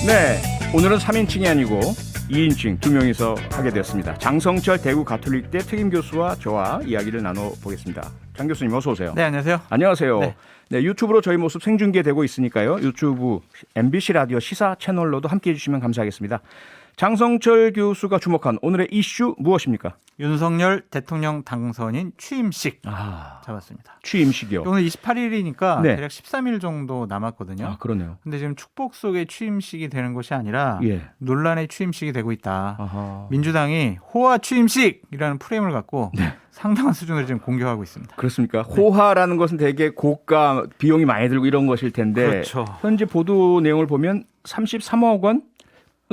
네, 오늘은 3인칭이 아니고 2인칭 두 명이서 하게 되었습니다. 장성철 대구 가톨릭대 특임 교수와 저와 이야기를 나눠보겠습니다. 장 교수님 어서 오세요. 네, 안녕하세요. 안녕하세요. 네, 유튜브로 저희 모습 생중계되고 있으니까요. 유튜브 MBC 라디오 시사 채널로도 함께해 주시면 감사하겠습니다. 장성철 교수가 주목한 오늘의 이슈 무엇입니까? 윤석열 대통령 당선인 취임식 잡았습니다. 취임식이요. 오늘 28일이니까 네. 대략 13일 정도 남았거든요. 아, 그러네요. 근데 지금 축복 속의 취임식이 되는 것이 아니라 예. 논란의 취임식이 되고 있다. 아하. 민주당이 호화 취임식이라는 프레임을 갖고 네. 상당한 수준으로 지금 공격하고 있습니다. 그렇습니까? 호화라는 것은 되게 고가 비용이 많이 들고 이런 것일 텐데 그렇죠. 현재 보도 내용을 보면 33억 원?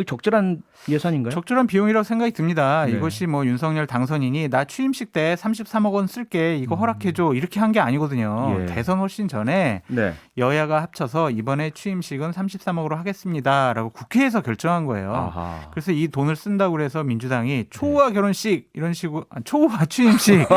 적절한 예산인가요? 적절한 비용이라고 생각이 듭니다. 네. 이것이 뭐 윤석열 당선인이 나 취임식 때 33억 원 쓸게 이거 허락해줘 이렇게 한 게 아니거든요. 예. 대선 훨씬 전에 네. 여야가 합쳐서 이번에 취임식은 33억으로 하겠습니다라고 국회에서 결정한 거예요. 아하. 그래서 이 돈을 쓴다고 해서 민주당이 초호화 결혼식 이런 식으로 초호화 취임식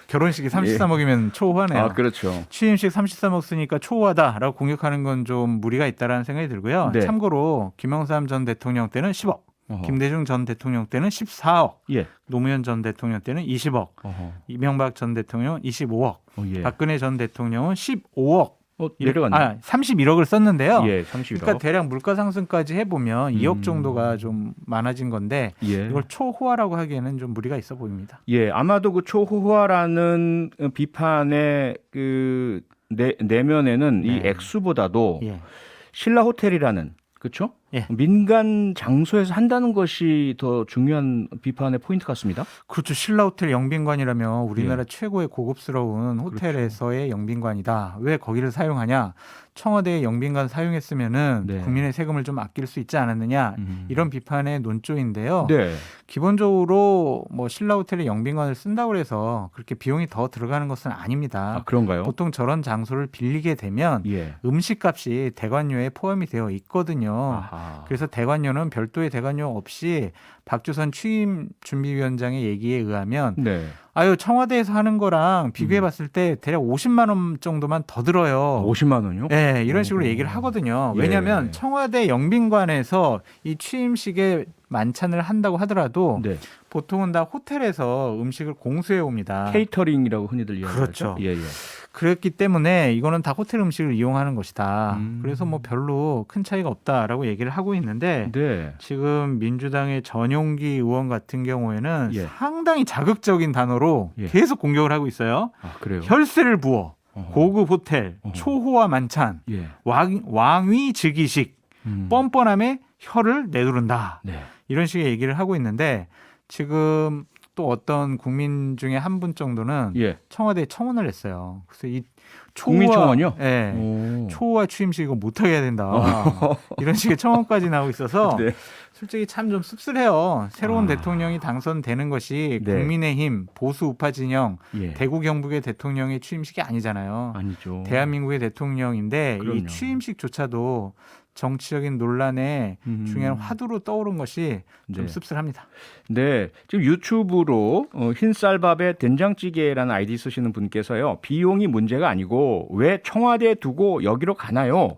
결혼식이 33억이면 초호화네요. 아, 그렇죠. 취임식 33억 쓰니까 초호화다라고 공격하는 건 좀 무리가 있다라는 생각이 들고요. 네. 참고로 김영삼 전 대통령 때는 10억, 어허. 김대중 전 대통령 때는 14억, 예. 노무현 전 대통령 때는 20억, 어허. 이명박 전 대통령은 25억, 예. 박근혜 전 대통령은 15억. 내려갔네. 31억을 썼는데요. 예, 31억. 그러니까 대략 물가 상승까지 해보면 2억 정도가 좀 많아진 건데 예. 이걸 초호화라고 하기에는 좀 무리가 있어 보입니다. 예, 아마도 그 초호화라는 비판의 그 내면에는 이 네. 액수보다도 예. 신라 호텔이라는 그렇죠? 예. 민간 장소에서 한다는 것이 더 중요한 비판의 포인트 같습니다. 그렇죠. 신라 호텔 영빈관이라면 우리나라 예. 최고의 고급스러운 호텔에서의 영빈관이다. 왜 거기를 사용하냐? 청와대의 영빈관 사용했으면은 네. 국민의 세금을 좀 아낄 수 있지 않았느냐? 이런 비판의 논조인데요. 네. 기본적으로 뭐 신라 호텔의 영빈관을 쓴다고 해서 그렇게 비용이 더 들어가는 것은 아닙니다. 아, 그런가요? 보통 저런 장소를 빌리게 되면 예. 음식값이 대관료에 포함이 되어 있거든요. 아하. 그래서 대관료는 별도의 대관료 없이 박주선 취임 준비위원장의 얘기에 의하면 네. 청와대에서 하는 거랑 비교해 봤을 때 대략 50만 원 정도만 더 들어요. 50만 원요? 네, 이런 식으로 얘기를 하거든요. 예. 왜냐하면 청와대 영빈관에서 이 취임식에 만찬을 한다고 하더라도 네. 보통은 다 호텔에서 음식을 공수해 옵니다. 케이터링이라고 흔히들 이야기하죠. 그렇죠. 예, 예. 그랬기 때문에 이거는 다 호텔 음식을 이용하는 것이다. 음. 그래서 뭐 별로 큰 차이가 없다라고 얘기를 하고 있는데 네. 지금 민주당의 전용기 의원 같은 경우에는 예. 상당히 자극적인 단어로 예. 계속 공격을 하고 있어요. 아, 그래요. 혈세를 부어, 어허. 고급 호텔, 어허. 초호화 만찬, 예. 왕위 즉위식, 뻔뻔함에 혀를 내두른다. 네. 이런 식의 얘기를 하고 있는데 지금 또 어떤 국민 중에 한 분 정도는 예. 청와대에 청원을 했어요. 그래서 이 국민청원이요? 네. 오. 초호화 취임식 이거 못하게 해야 된다. 이런 식의 청원까지 나오고 있어서 네. 솔직히 참 좀 씁쓸해요. 새로운 아. 대통령이 당선되는 것이 네. 국민의힘 보수 우파 진영 예. 대구 경북의 대통령의 취임식이 아니잖아요. 아니죠. 대한민국의 대통령인데 그럼요. 이 취임식조차도 정치적인 논란의 중요한 화두로 떠오른 것이 좀 네. 씁쓸합니다. 네, 지금 유튜브로 흰쌀밥에 된장찌개라는 아이디 쓰시는 분께서요. 비용이 문제가 아니고 왜 청와대에 두고 여기로 가나요?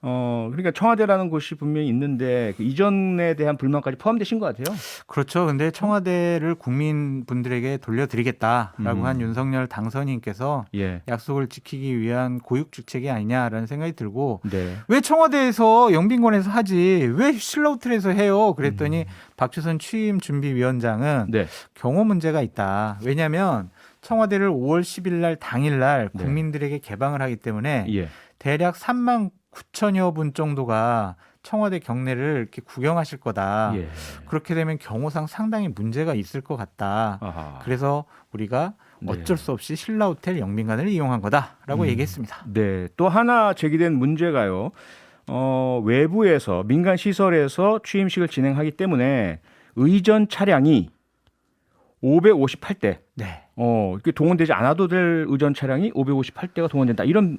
그러니까 청와대라는 곳이 분명히 있는데 그 이전에 대한 불만까지 포함되신 것 같아요. 그렇죠. 근데 청와대를 국민분들에게 돌려드리겠다라고 한 윤석열 당선인께서 예. 약속을 지키기 위한 고육주책이 아니냐라는 생각이 들고 네. 왜 청와대에서 영빈관에서 하지 왜 신라 호텔에서 해요? 그랬더니 박주선 취임 준비위원장은 네. 경호 문제가 있다. 왜냐하면 청와대를 5월 10일 날 당일 날 네. 국민들에게 개방을 하기 때문에 예. 대략 3만 9천여 분 정도가 청와대 경내를 이렇게 구경하실 거다. 예. 그렇게 되면 경호상 상당히 문제가 있을 것 같다. 아하. 그래서 우리가 네. 어쩔 수 없이 신라 호텔 영빈관을 이용한 거다라고 얘기했습니다. 네. 또 하나 제기된 문제가요. 외부에서 민간 시설에서 취임식을 진행하기 때문에 의전 차량이 558대. 네. 이게 동원되지 않아도 될 의전 차량이 558대가 동원된다. 이런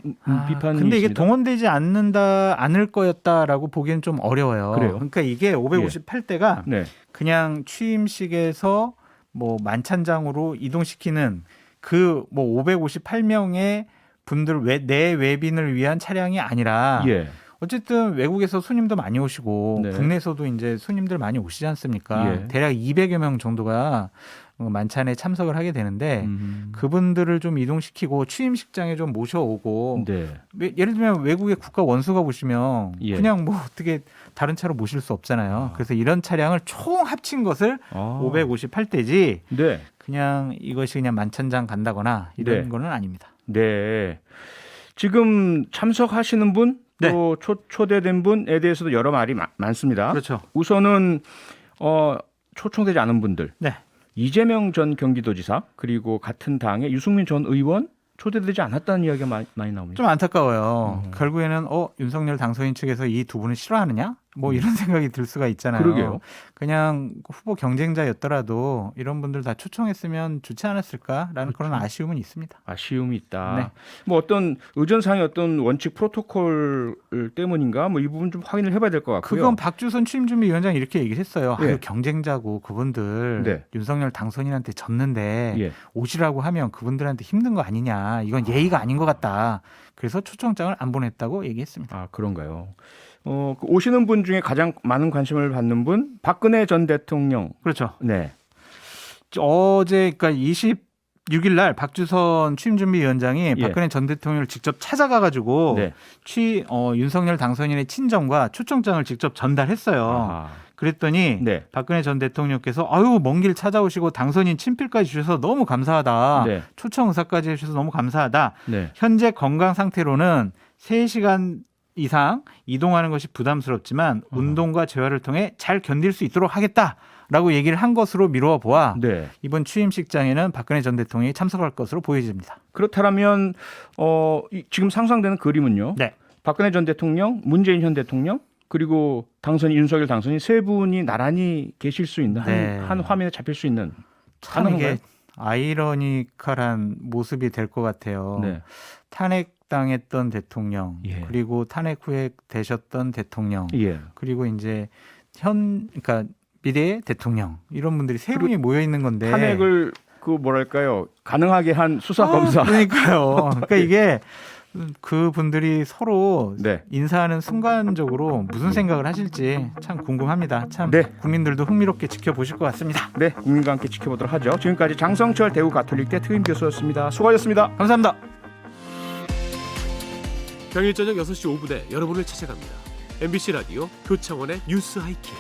비판이 근데 이게 있습니다. 동원되지 않을 거였다라고 보기엔 좀 어려워요. 그래요? 그러니까 이게 558대가 네. 그냥 취임식에서 뭐 만찬장으로 이동시키는 그 뭐 558명의 분들 내 외빈을 위한 차량이 아니라 예. 어쨌든 외국에서 손님도 많이 오시고 네. 국내에서도 이제 손님들 많이 오시지 않습니까? 예. 대략 200여 명 정도가 만찬에 참석을 하게 되는데 그분들을 좀 이동시키고 취임식장에 좀 모셔오고 네. 예를 들면 외국의 국가 원수가 보시면 예. 그냥 뭐 어떻게 다른 차로 모실 수 없잖아요. 그래서 이런 차량을 총 합친 것을 558대지 네. 그냥 이것이 그냥 만찬장 간다거나 이런 네. 거는 아닙니다. 네. 지금 참석하시는 분, 네. 또 초대된 분에 대해서도 여러 말이 많습니다. 그렇죠. 우선은 초청되지 않은 분들. 네. 이재명 전 경기도지사 그리고 같은 당의 유승민 전 의원 초대되지 않았다는 이야기가 많이 나옵니다. 좀 안타까워요. 결국에는 윤석열 당선인 측에서 이 두 분을 싫어하느냐? 뭐 이런 생각이 들 수가 있잖아요. 그러게요. 그냥 후보 경쟁자였더라도 이런 분들 다 초청했으면 좋지 않았을까라는 그런 아쉬움은 있습니다. 아쉬움이 있다. 네. 뭐 어떤 의전상의 어떤 원칙 프로토콜 때문인가? 뭐 이 부분 좀 확인을 해봐야 될 것 같고요. 그건 박주선 취임준비위원장이 이렇게 얘기를 했어요. 예. 경쟁자고 그분들 네. 윤석열 당선인한테 졌는데 예. 오시라고 하면 그분들한테 힘든 거 아니냐. 이건 예의가 아닌 것 같다. 그래서 초청장을 안 보냈다고 얘기했습니다. 아, 그런가요? 그 오시는 분 중에 가장 많은 관심을 받는 분 박근혜 전 대통령. 그렇죠. 네. 어제 그러니까 26일 날 박주선 취임준비위원장이 예. 박근혜 전 대통령을 직접 찾아가가지고 네. 윤석열 당선인의 친정과 초청장을 직접 전달했어요. 아하. 그랬더니 네. 박근혜 전 대통령께서 먼 길 찾아오시고 당선인 친필까지 주셔서 너무 감사하다. 네. 초청 의사까지 해주셔서 너무 감사하다. 네. 현재 건강 상태로는 3시간 이상 이동하는 것이 부담스럽지만 운동과 재활을 통해 잘 견딜 수 있도록 하겠다라고 얘기를 한 것으로 미루어 보아 네. 이번 취임식장에는 박근혜 전 대통령이 참석할 것으로 보여집니다. 그렇다면 지금 상상되는 그림은요. 네. 박근혜 전 대통령, 문재인 현 대통령 그리고 당선인 윤석열 당선인 세 분이 나란히 계실 수 있는 네. 한 화면에 잡힐 수 있는 참 가능한가요? 이게 아이러니컬한 모습이 될 것 같아요. 네. 탄핵당했던 대통령, 예. 그리고 탄핵 후에 되셨던 대통령, 예. 그리고 이제 그러니까 미래의 대통령 이런 분들이 세 분이 모여 있는 건데 탄핵을 가능하게 한 수사 검사. 그러니까요. 그러니까 이게 그 분들이 서로 네. 인사하는 순간적으로 무슨 생각을 하실지 참 궁금합니다. 참 네. 국민들도 흥미롭게 지켜보실 것 같습니다. 네, 국민과 함께 지켜보도록 하죠. 지금까지 장성철 대구 가톨릭대 특임 교수였습니다. 수고하셨습니다. 감사합니다. 평일 저녁 6시 5분에 여러분을 찾아갑니다. MBC 라디오 교창원의 뉴스 하이킥.